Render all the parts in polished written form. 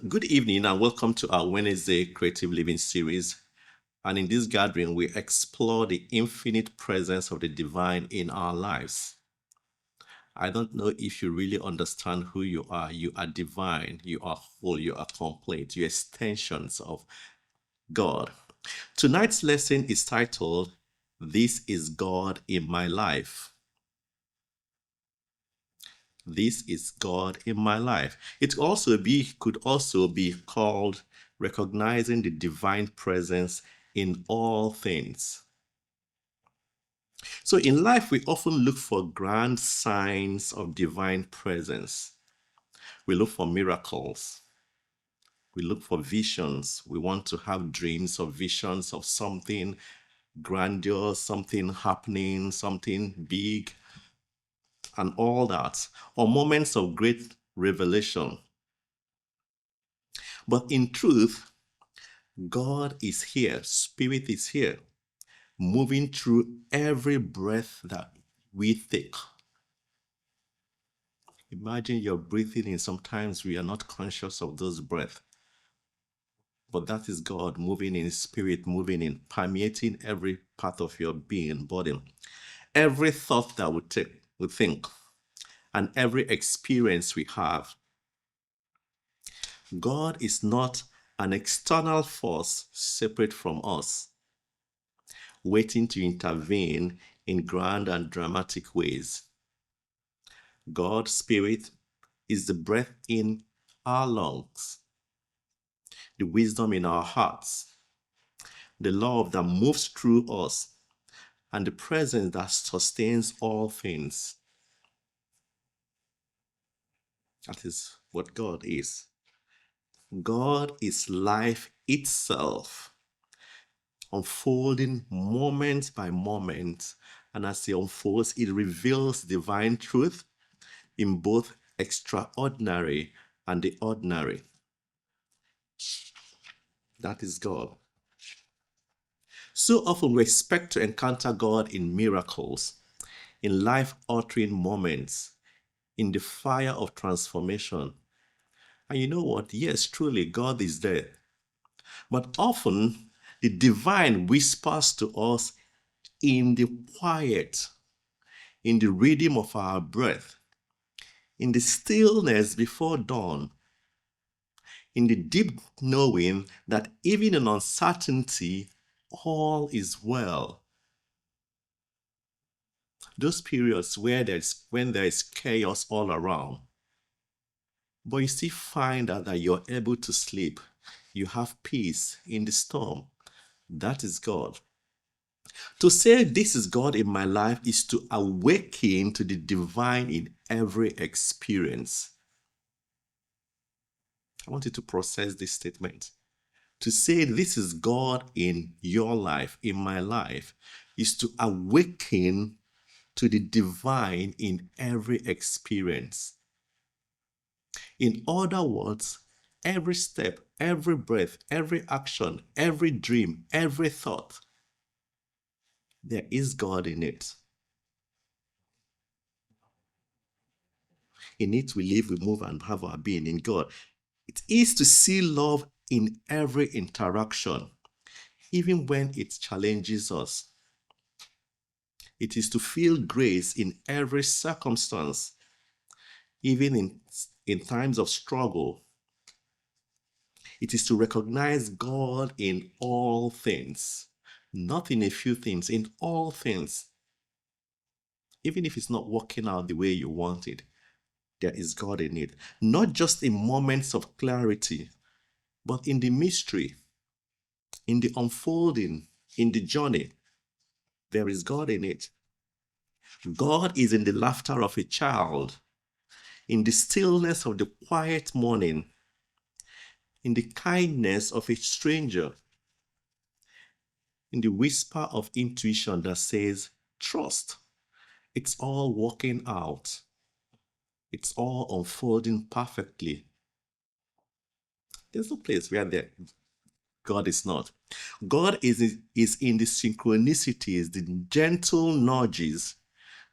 Good evening and welcome to our Wednesday Creative Living series. And in this gathering, we explore the infinite presence of the divine in our lives. I don't know if you really understand who you are. You are divine, you are whole, you are complete, you're extensions of God. Tonight's lesson is titled, This is God in My Life. This is God in my life. It could also be called recognizing the divine presence in all things. So in life, we often look for grand signs of divine presence. We look for miracles. We look for visions. We want to have dreams or visions of something grandiose, something happening, something big, and all that, or moments of great revelation. But in truth, God is here, Spirit is here, moving through every breath that we take. Imagine you're breathing in. Sometimes we are not conscious of those breaths. But that is God moving in Spirit, moving in, permeating every part of your being, body. Every thought that we think, and every experience we have. God is not an external force separate from us, waiting to intervene in grand and dramatic ways. God's Spirit is the breath in our lungs, the wisdom in our hearts, the love that moves through us, and the presence that sustains all things. That is what God is. God is life itself, unfolding moment by moment. And as it unfolds, it reveals divine truth in both extraordinary and the ordinary. That is God. So often we expect to encounter God in miracles, in life-altering moments, in the fire of transformation. And you know what? Yes, truly, God is there. But often, the divine whispers to us in the quiet, in the rhythm of our breath, in the stillness before dawn, in the deep knowing that even in uncertainty, all is well. Those periods when there is chaos all around, but you still find out that you're able to sleep. You have peace in the storm. That is God. To say this is God in my life is to awaken to the divine in every experience. I want you to process this statement. To say this is God in your life, in my life, is to awaken to the divine in every experience. In other words, every step, every breath, every action, every dream, every thought, there is God in it. In it we live, we move, and have our being in God. It is to see love in every interaction, even when it challenges us. It is to feel grace in every circumstance, even in times of struggle. It is to recognize God in all things, not in a few things, in all things. Even if it's not working out the way you want it, there is God in it. Not just in moments of clarity, but in the mystery, in the unfolding, in the journey. There is God in it. God is in the laughter of a child, in the stillness of the quiet morning, in the kindness of a stranger, in the whisper of intuition that says, trust. It's all working out. It's all unfolding perfectly. There's no place where God is not. God is in the synchronicities, the gentle nudges,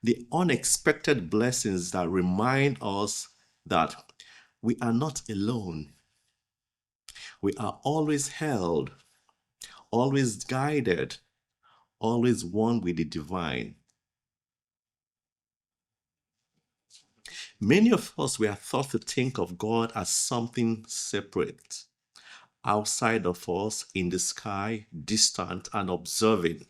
the unexpected blessings that remind us that we are not alone. We are always held, always guided, always one with the divine. Many of us were taught to think of God as something separate, outside of us, in the sky, distant and observing.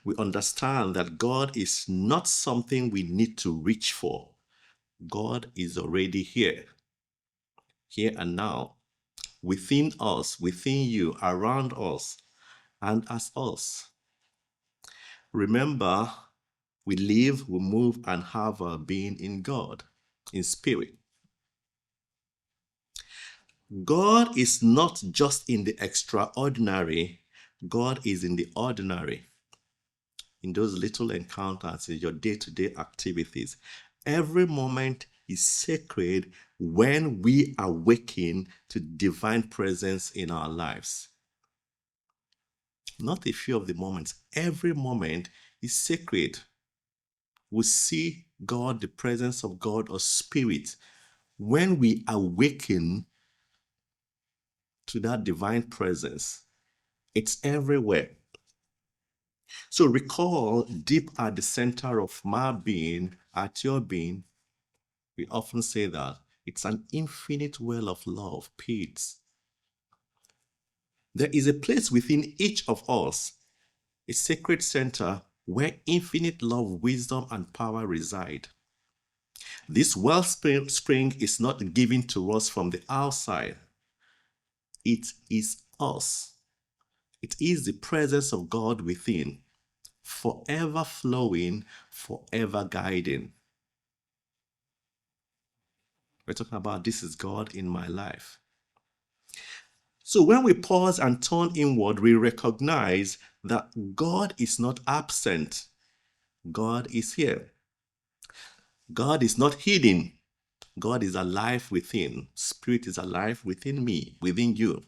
We understand that God is not something we need to reach for. God is already here and now, within us, within you, around us, and as us. Remember, we live, we move, and have our being in God, in spirit. God is not just in the extraordinary, God is in the ordinary. In those little encounters, in your day-to-day activities, every moment is sacred when we awaken to divine presence in our lives. Not a few of the moments, every moment is sacred. We see God, the presence of God or spirit, when we awaken to that divine presence. It's everywhere. So recall, deep at the center of my being, at your being, we often say that it's an infinite well of love, peace. There is a place within each of us, a sacred center where infinite love, wisdom, and power reside. This wellspring is not given to us from the outside. It is us. It is the presence of God within, forever flowing, forever guiding. We're talking about this is God in my life. So when we pause and turn inward, we recognize that God is not absent. God is here. God is not hidden. God is alive within. Spirit is alive within me, within you.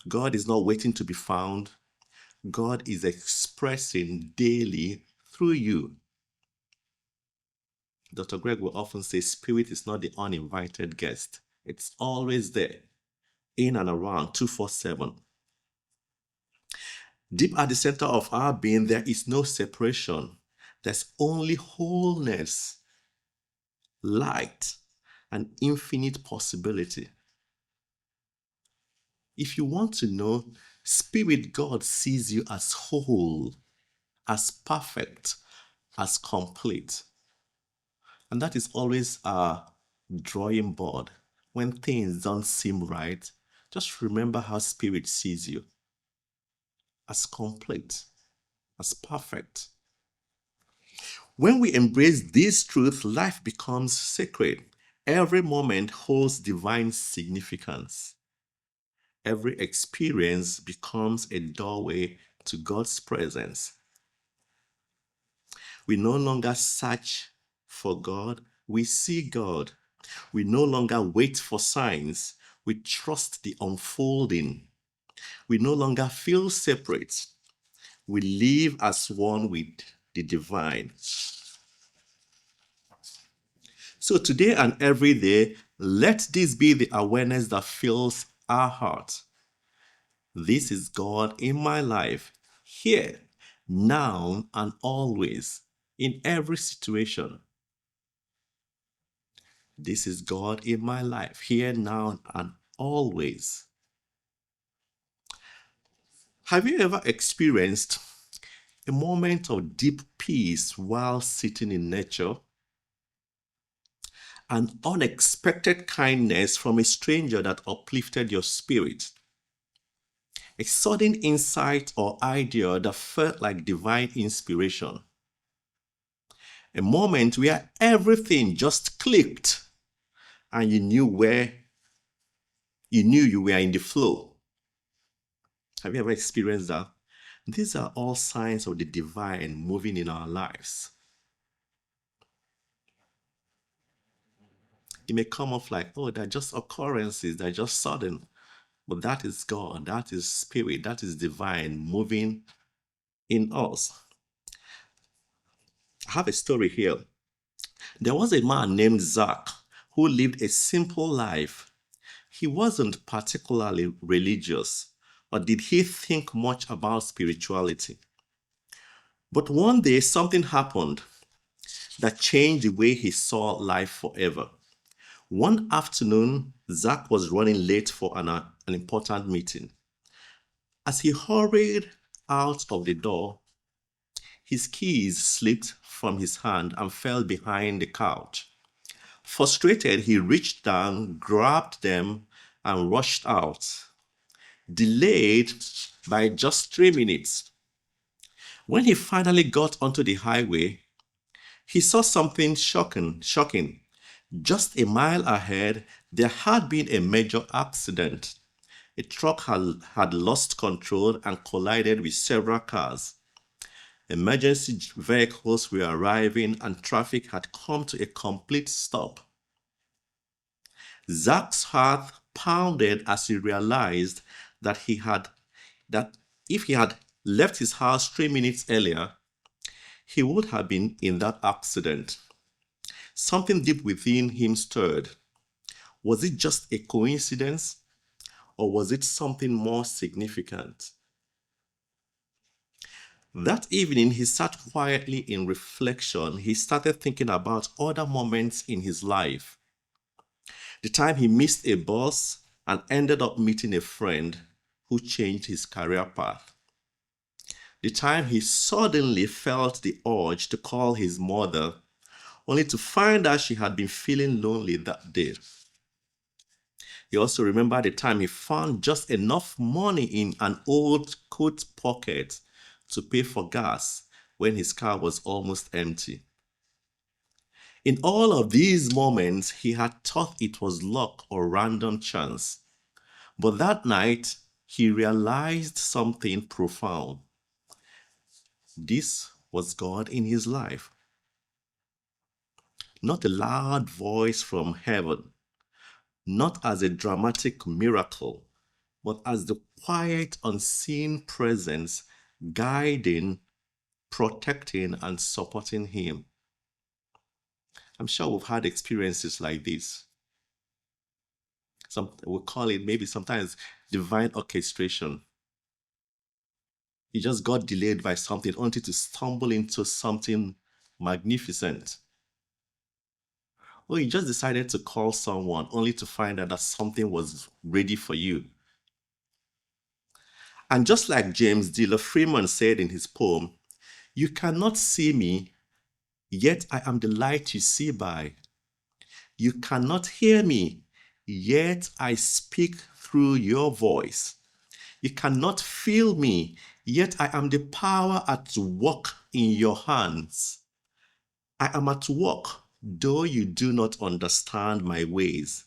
God is not waiting to be found. God is expressing daily through you. Dr. Greg will often say, Spirit is not the uninvited guest. It's always there, in and around, 24/7. Deep at the center of our being, there is no separation. There's only wholeness, light, and infinite possibility. If you want to know, Spirit God sees you as whole, as perfect, as complete. And that is always a drawing board. When things don't seem right, just remember how Spirit sees you, as complete, as perfect. When we embrace this truth, life becomes sacred. Every moment holds divine significance. Every experience becomes a doorway to God's presence. We no longer search for God, we see God. We no longer wait for signs, we trust the unfolding. We no longer feel separate, we live as one with the divine. So today and every day, let this be the awareness that fills our heart. This is God in my life, here, now, and always, in every situation. This is God in my life, here, now, and always. Have you ever experienced a moment of deep peace while sitting in nature? An unexpected kindness from a stranger that uplifted your spirit? A sudden insight or idea that felt like divine inspiration? A moment where everything just clicked and you knew you were in the flow. Have you ever experienced that? These are all signs of the divine moving in our lives. It may come off like, oh, they're just occurrences, they're just sudden. But that is God, that is spirit, that is divine moving in us. I have a story here. There was a man named Zach who lived a simple life. He wasn't particularly religious, or did he think much about spirituality. But one day something happened that changed the way he saw life forever. One afternoon, Zach was running late for an important meeting. As he hurried out of the door, his keys slipped from his hand and fell behind the couch. Frustrated, he reached down, grabbed them, and rushed out, delayed by just 3 minutes. When he finally got onto the highway, he saw something shocking. Just a mile ahead, there had been a major accident. A truck had lost control and collided with several cars. Emergency vehicles were arriving and traffic had come to a complete stop. Zach's heart pounded as he realized that if he had left his house 3 minutes earlier, he would have been in that accident. Something deep within him stirred. Was it just a coincidence, or was it something more significant? That evening, he sat quietly in reflection. He started thinking about other moments in his life. The time he missed a bus and ended up meeting a friend who changed his career path. The time he suddenly felt the urge to call his mother, only to find out she had been feeling lonely that day. He also remembered the time he found just enough money in an old coat pocket to pay for gas when his car was almost empty. In all of these moments, he had thought it was luck or random chance. But that night, he realized something profound. This was God in his life. Not a loud voice from heaven, not as a dramatic miracle, but as the quiet, unseen presence guiding, protecting, and supporting him. I'm sure we've had experiences like this. We call it maybe sometimes divine orchestration. You just got delayed by something only to stumble into something magnificent. Or you just decided to call someone only to find out that something was ready for you. And just like James Diller Freeman said in his poem, "You cannot see me, yet I am the light you see by. You cannot hear me, yet I speak through your voice. You cannot feel me, yet I am the power at work in your hands. I am at work, though you do not understand my ways.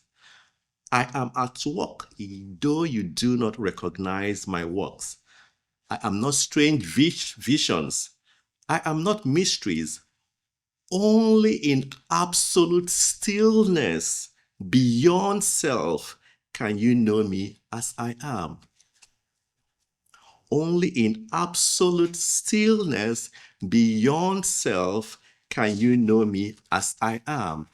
I am at work, though you do not recognize my works. I am not strange visions. I am not mysteries. Only in absolute stillness, beyond self, can you know me as I am. Only in absolute stillness, beyond self, can you know me as I am."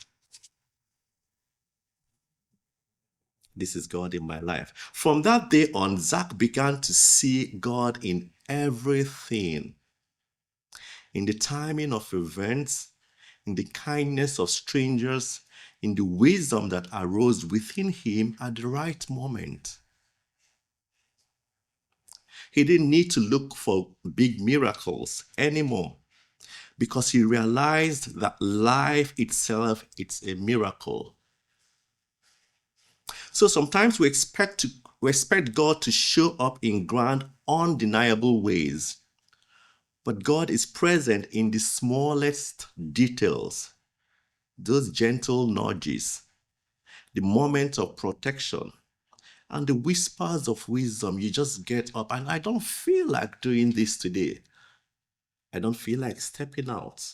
This is God in my life. From that day on, Zach began to see God in everything. In the timing of events, in the kindness of strangers, in the wisdom that arose within him at the right moment. He didn't need to look for big miracles anymore because he realized that life itself is a miracle. So sometimes we expect God to show up in grand, undeniable ways. But God is present in the smallest details, those gentle nudges, the moments of protection, and the whispers of wisdom. You just get up, and I don't feel like doing this today. I don't feel like stepping out.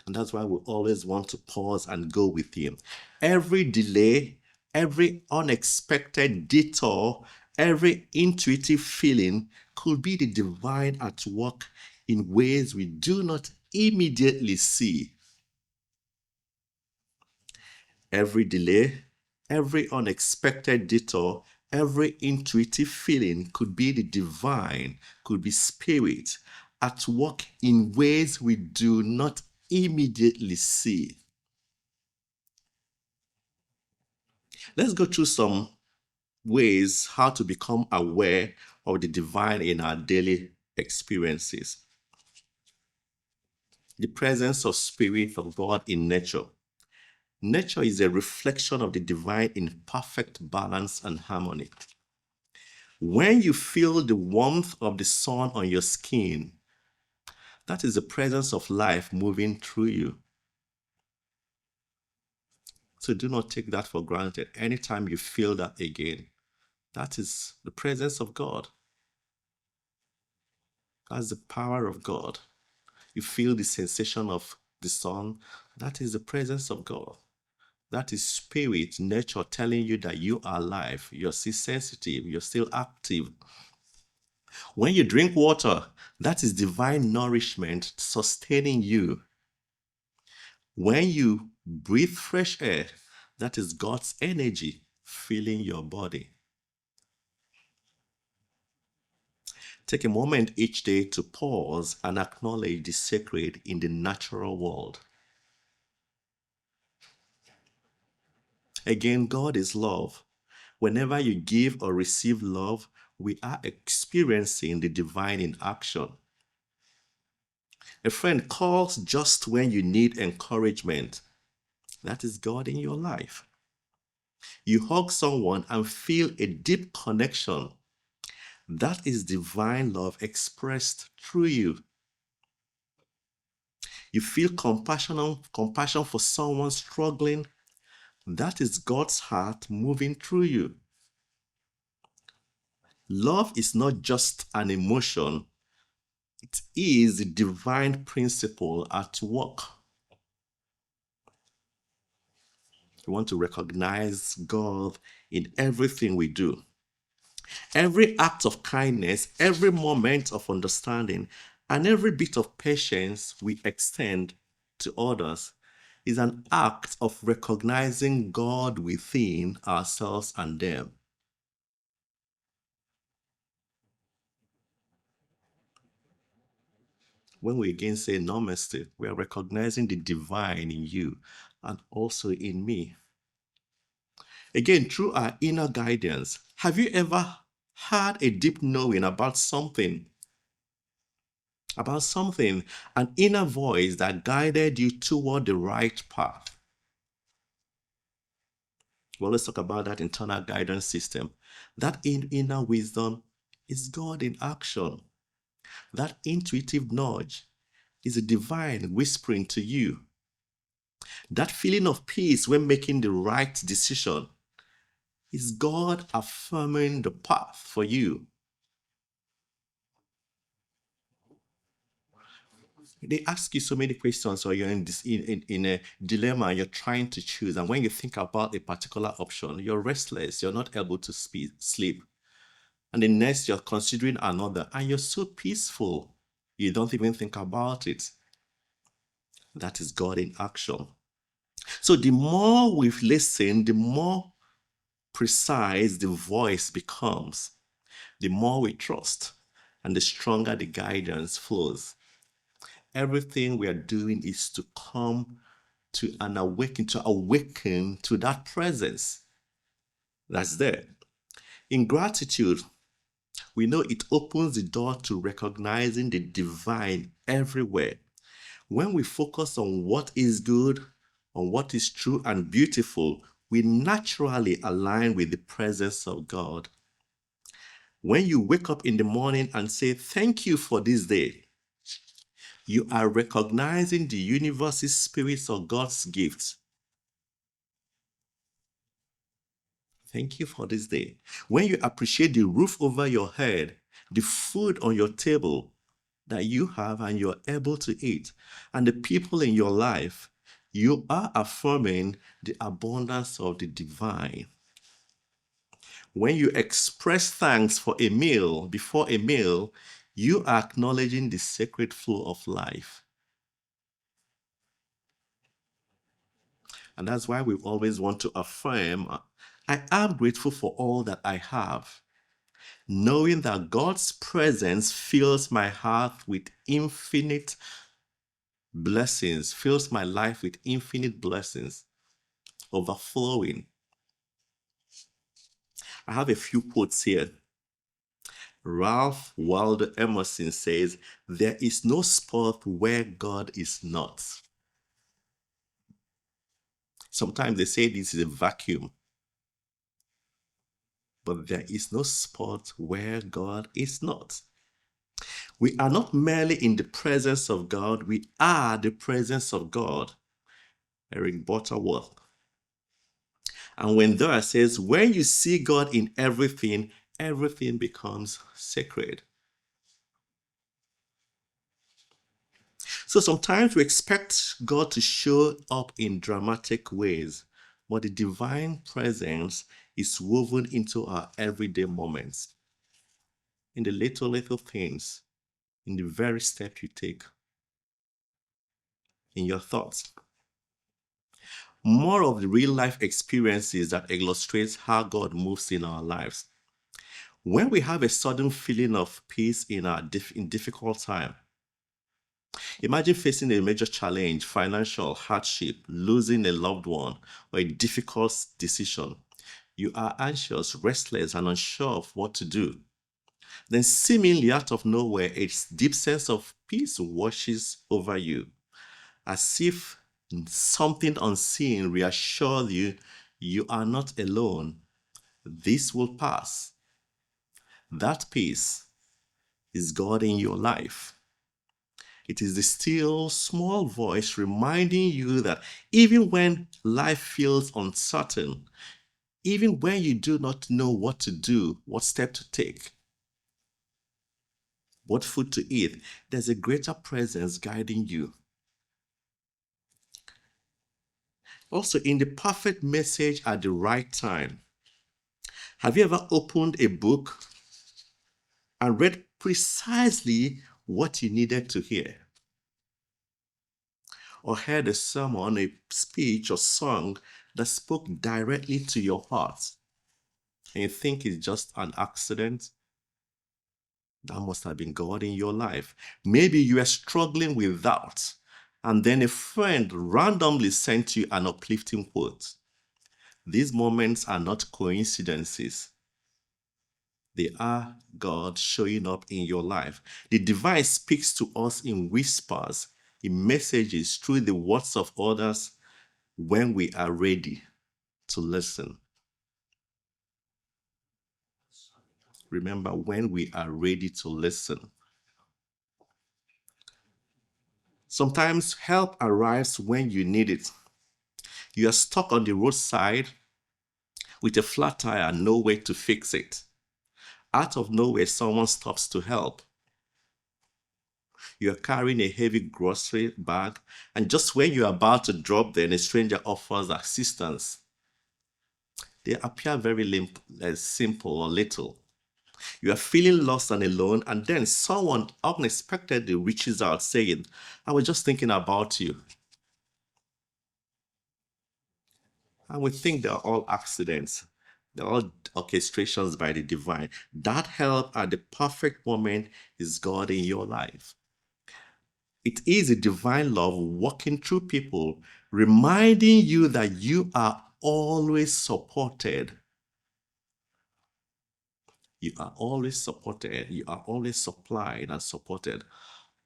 And that's why we always want to pause and go with him. Every delay, every unexpected detour, every intuitive feeling could be the divine at work in ways we do not immediately see. Every delay, every unexpected detour, every intuitive feeling could be the divine, could be spirit at work in ways we do not immediately see. Let's go through some ways how to become aware of the divine in our daily experiences. The presence of Spirit of God in nature. Nature is a reflection of the divine in perfect balance and harmony. When you feel the warmth of the sun on your skin, that is the presence of life moving through you. So do not take that for granted. Anytime you feel that again, that is the presence of God. That's the power of God. You feel the sensation of the sun, that is the presence of God. That is spirit, nature telling you that you are alive. You're still sensitive. You're still active. When you drink water, that is divine nourishment sustaining you. When you breathe fresh air, that is God's energy filling your body. Take a moment each day to pause and acknowledge the sacred in the natural world. Again, God is love. Whenever you give or receive love, we are experiencing the divine in action. A friend calls just when you need encouragement. That is God in your life. You hug someone and feel a deep connection. That is divine love expressed through you. You feel compassion for someone struggling. That is God's heart moving through you. Love is not just an emotion. It is the divine principle at work. We want to recognize God in everything we do. Every act of kindness, every moment of understanding, and every bit of patience we extend to others is an act of recognizing God within ourselves and them. When we again say namaste, we are recognizing the divine in you and also in me. Again, through our inner guidance, have you ever had a deep knowing about something, an inner voice that guided you toward the right path? Well, let's talk about that internal guidance system. That inner wisdom is God in action. That intuitive nudge is a divine whispering to you. That feeling of peace when making the right decision is God affirming the path for you. They ask you so many questions, or you're in a dilemma, you're trying to choose. And when you think about a particular option, you're restless, you're not able to sleep. And the next, you're considering another, and you're so peaceful, you don't even think about it. That is God in action. So the more we've listened, the more precise the voice becomes, the more we trust, and the stronger the guidance flows. Everything we are doing is to come to awaken to that presence that's there. In gratitude, we know it opens the door to recognizing the divine everywhere. When we focus on what is good, on what is true and beautiful, we naturally align with the presence of God. When you wake up in the morning and say, "Thank you for this day," you are recognizing the universe's spirits of God's gifts. Thank you for this day. When you appreciate the roof over your head, the food on your table that you have and you're able to eat, and the people in your life, you are affirming the abundance of the divine. When you express thanks for a meal, before a meal, you are acknowledging the sacred flow of life. And that's why we always want to affirm, I am grateful for all that I have, knowing that God's presence fills my heart with infinite blessings, fills my life with infinite blessings, overflowing. I have a few quotes here. Ralph Waldo Emerson says, "There is no spot where God is not." Sometimes they say this is a vacuum, but there is no spot where God is not. We are not merely in the presence of God, we are the presence of God. Eric Butterworth. And when Dora says, when you see God in everything, everything becomes sacred. So sometimes we expect God to show up in dramatic ways, but the divine presence is woven into our everyday moments, in the little things, in the very step you take, in your thoughts. More of the real life experiences that illustrates how God moves in our lives. When we have a sudden feeling of peace in difficult time, imagine facing a major challenge, financial hardship, losing a loved one, or a difficult decision. You are anxious, restless, and unsure of what to do. Then seemingly out of nowhere, a deep sense of peace washes over you, as if something unseen reassures you you are not alone. This will pass. That peace is God in your life. It is the still small voice reminding you that even when life feels uncertain, even when you do not know what to do, what step to take, what food to eat, there's a greater presence guiding you. Also, in the perfect message at the right time. Have you ever opened a book and read precisely what you needed to hear? Or heard a sermon, a speech, or song that spoke directly to your heart, and you think it's just an accident? That must have been God in your life. Maybe you are struggling with doubt, and then a friend randomly sent you an uplifting quote. These moments are not coincidences. They are God showing up in your life. The divine speaks to us in whispers, in messages, through the words of others, when we are ready to listen. Remember, when we are ready to listen. Sometimes help arrives when you need it. You are stuck on the roadside with a flat tire and no way to fix it. Out of nowhere, someone stops to help. You are carrying a heavy grocery bag, and just when you are about to drop them, a stranger offers assistance. They appear very simple or little. You are feeling lost and alone, and then someone unexpectedly reaches out saying, "I was just thinking about you." And we think they're all accidents. They're all orchestrations by the divine. That help at the perfect moment is God in your life. It is a divine love walking through people, reminding you that you are always supported. You are always supported. You are always supplied and supported.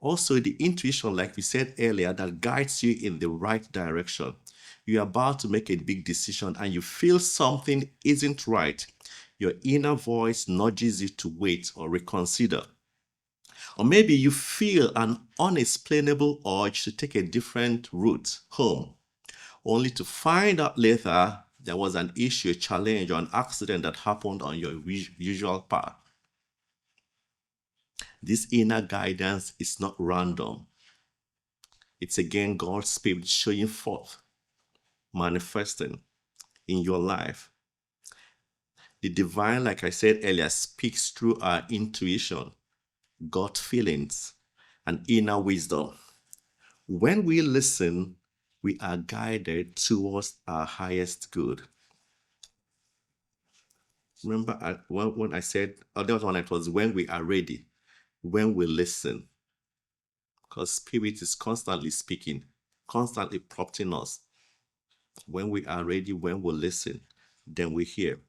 Also, the intuition, like we said earlier, that guides you in the right direction. You're about to make a big decision and you feel something isn't right. Your inner voice nudges you to wait or reconsider. Or maybe you feel an unexplainable urge to take a different route home, only to find out later there was an issue, a challenge, or an accident that happened on your usual path. This inner guidance is not random. It's again God's Spirit showing forth, manifesting in your life. The divine, like I said earlier, speaks through our intuition, gut feelings, and inner wisdom. When we listen, we are guided towards our highest good. Remember when I said, oh, that was when it was when we are ready, when we listen, because Spirit is constantly speaking, constantly prompting us. When we are ready, when we listen, then we hear.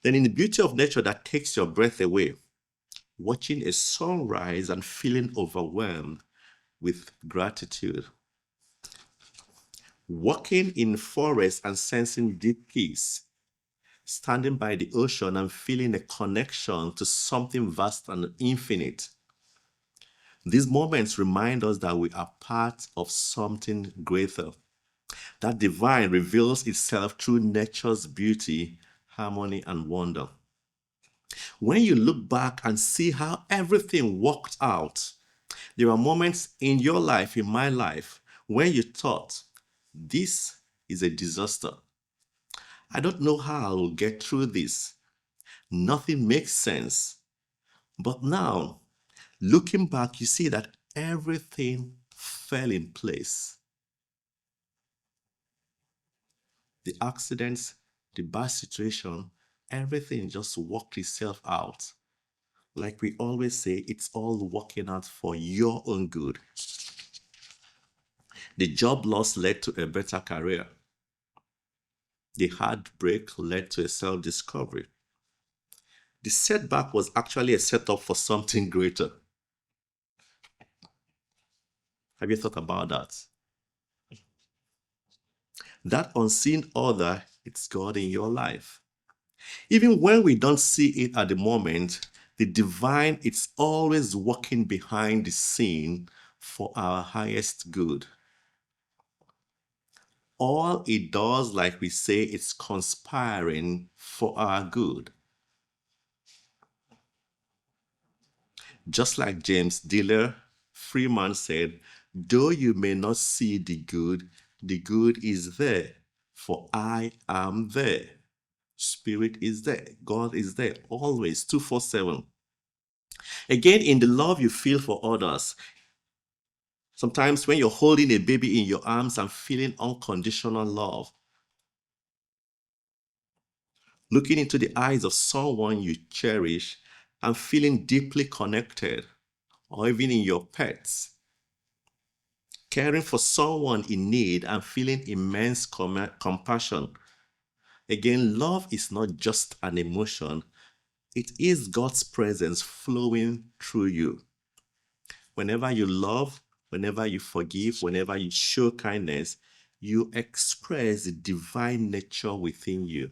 Then in the beauty of nature that takes your breath away, watching a sunrise and feeling overwhelmed with gratitude. Walking in forest and sensing deep peace. Standing by the ocean and feeling a connection to something vast and infinite. These moments remind us that we are part of something greater. That divine reveals itself through nature's beauty, harmony, and wonder. When you look back and see how everything worked out, there are moments in your life, in my life, when you thought, this is a disaster. I don't know how I will get through this. Nothing makes sense. But now, looking back, you see that everything fell in place. The accidents, the bad situation, everything just worked itself out. Like we always say, it's all working out for your own good. The job loss led to a better career. The heartbreak led to a self-discovery. The setback was actually a setup for something greater. Have you thought about that? That unseen other, it's God in your life. Even when we don't see it at the moment, the divine, it's always working behind the scene for our highest good. All it does, like we say, it's conspiring for our good. Just like James Diller Freeman said, though you may not see the good is there, for I am there. Spirit is there. God is there always, 247. Again, in the love you feel for others, sometimes when you're holding a baby in your arms and feeling unconditional love, looking into the eyes of someone you cherish and feeling deeply connected, or even in your pets, caring for someone in need and feeling immense compassion. Again, love is not just an emotion, it is God's presence flowing through you. Whenever you love, whenever you forgive, whenever you show kindness, you express the divine nature within you.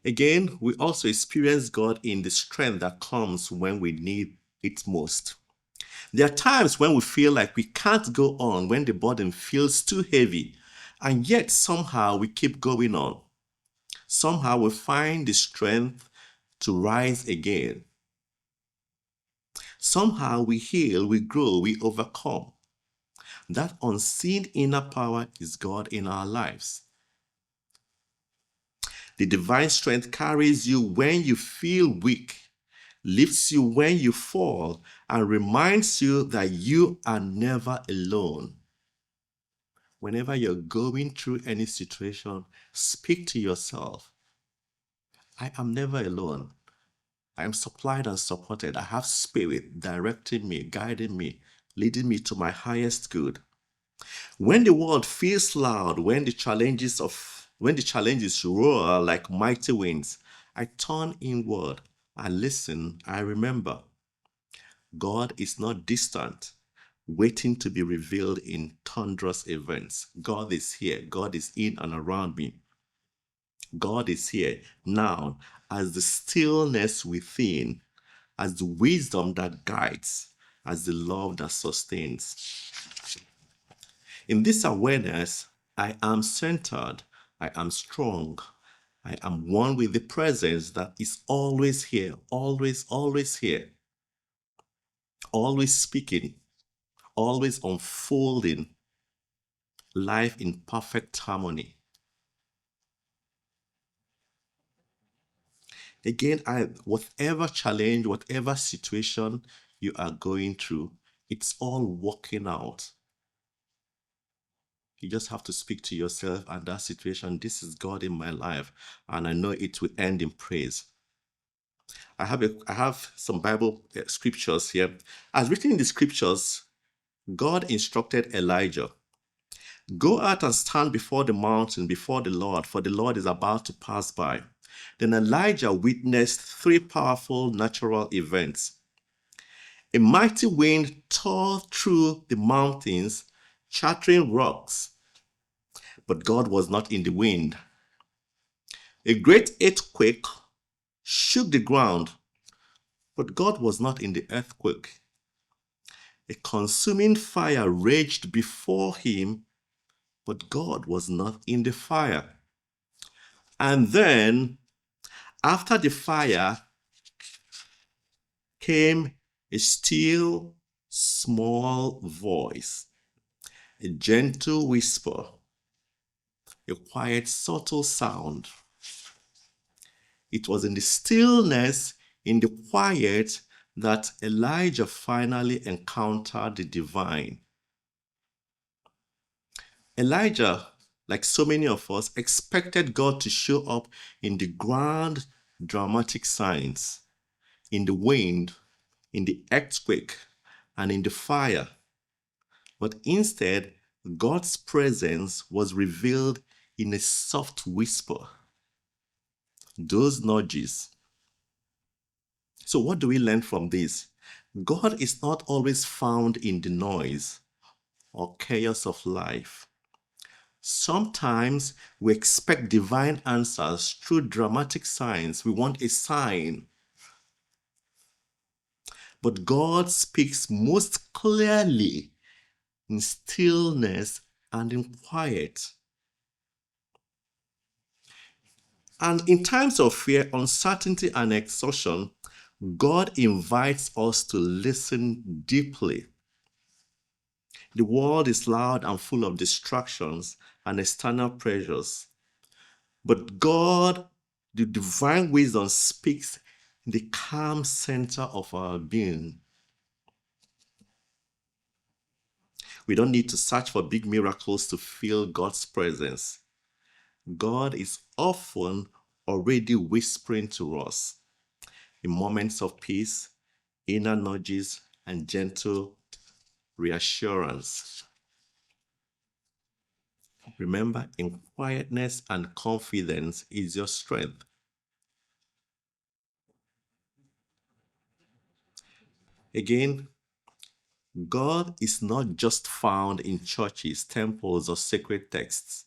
Again, we also experience God in the strength that comes when we need it most. There are times when we feel like we can't go on, when the burden feels too heavy, and yet somehow we keep going on. Somehow we find the strength to rise again. Somehow we heal, we grow, we overcome. That unseen inner power is God in our lives. The divine strength carries you when you feel weak, lifts you when you fall, and reminds you that you are never alone. Whenever you're going through any situation, speak to yourself. I am never alone. I am supplied and supported. I have Spirit directing me, guiding me, leading me to my highest good. When the world feels loud, when the challenges roar like mighty winds, I turn inward, I listen, I remember. God is not distant, waiting to be revealed in thunderous events. God is here. God is in and around me. God is here now as the stillness within, as the wisdom that guides, as the love that sustains. In this awareness, I am centered, I am strong, I am one with the presence that is always here, always here, always speaking, always unfolding, life in perfect harmony. Again, whatever challenge, whatever situation you are going through, It's all working out. You just have to speak to yourself and that situation. This is God in my life, and I know it will end in praise. I have some Bible scriptures here. As written in the scriptures, God instructed Elijah, go out and stand before the mountain, before the Lord, for the Lord is about to pass by. Then Elijah witnessed three powerful natural events. A mighty wind tore through the mountains, shattering rocks, but God was not in the wind. A great earthquake shook the ground, but God was not in the earthquake. A consuming fire raged before him, but God was not in the fire. And then, after the fire, came a still, small voice, a gentle whisper, a quiet, subtle sound. It was in the stillness, in the quiet, that Elijah finally encountered the divine. Elijah, like so many of us, expected God to show up in the grand, dramatic signs, in the wind, in the earthquake, and in the fire. But instead, God's presence was revealed in a soft whisper, those nudges. So what do we learn from this? God is not always found in the noise or chaos of life. Sometimes we expect divine answers through dramatic signs. We want a sign. But God speaks most clearly in stillness and in quiet. And in times of fear, uncertainty, and exhaustion, God invites us to listen deeply. The world is loud and full of distractions and external pressures. But God, the divine wisdom, speaks in the calm center of our being. We don't need to search for big miracles to feel God's presence. God is often already whispering to us in moments of peace, inner nudges, and gentle reassurance. Remember, in quietness and confidence is your strength. Again, God is not just found in churches, temples, or sacred texts.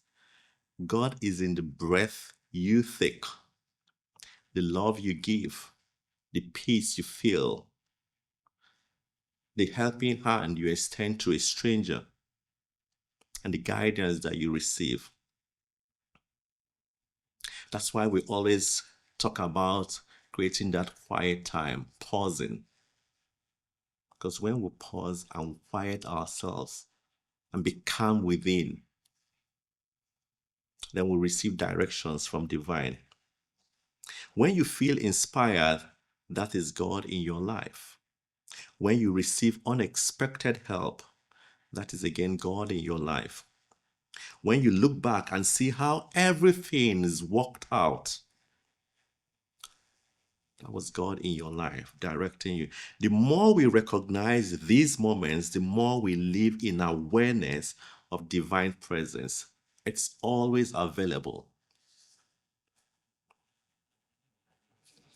God is in the breath you take, the love you give, the peace you feel, the helping hand you extend to a stranger, and the guidance that you receive. That's why we always talk about creating that quiet time, pausing. Because when we pause and quiet ourselves and be calm within, then we receive directions from divine. When you feel inspired, that is God in your life. When you receive unexpected help, that is again God in your life. When you look back and see how everything is worked out, that was God in your life directing you. The more we recognize these moments, the more we live in awareness of divine presence. It's always available.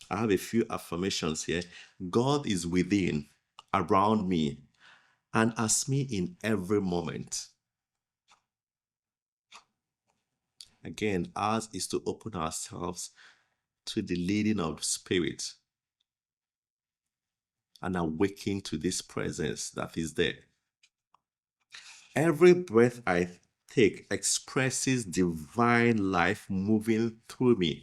I have a few affirmations here. God is within, around me, and as me in every moment. Again, ours is to open ourselves to the leading of the Spirit and awaken to this presence that is there. Every breath I take expresses divine life moving through me.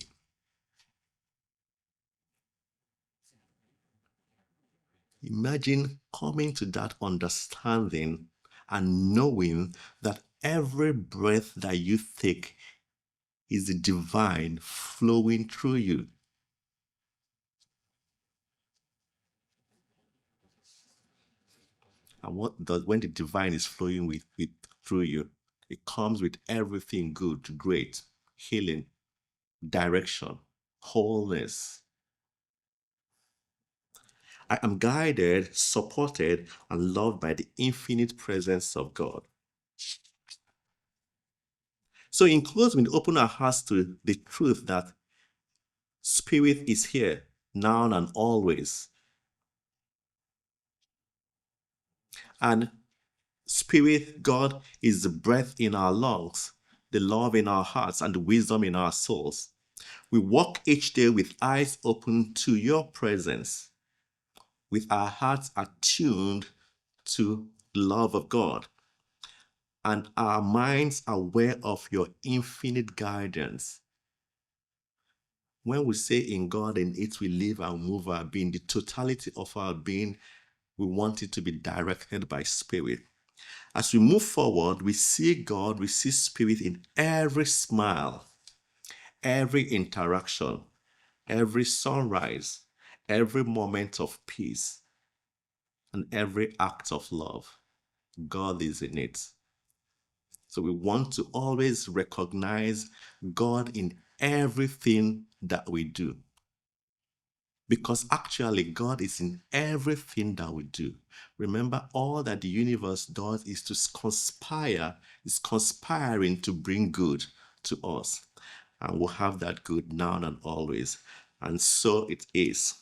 Imagine coming to that understanding and knowing that every breath that you take is the divine flowing through you. And what does when the divine is flowing through you, it comes with everything good, great, healing, direction, wholeness. I am guided, supported, and loved by the infinite presence of God. So, in closing, we open our hearts to the truth that Spirit is here, now and always. And Spirit, God, is the breath in our lungs, the love in our hearts, and the wisdom in our souls. We walk each day with eyes open to your presence, with our hearts attuned to the love of God, and our minds aware of your infinite guidance. When we say in God, in it we live and move our being, the totality of our being, we want it to be directed by Spirit. As we move forward, we see God, we see Spirit in every smile, every interaction, every sunrise, every moment of peace, and every act of love. God is in it. So we want to always recognize God in everything that we do. Because actually, God is in everything that we do. Remember, all that the universe does is is conspiring to bring good to us. And we'll have that good now and always. And so it is.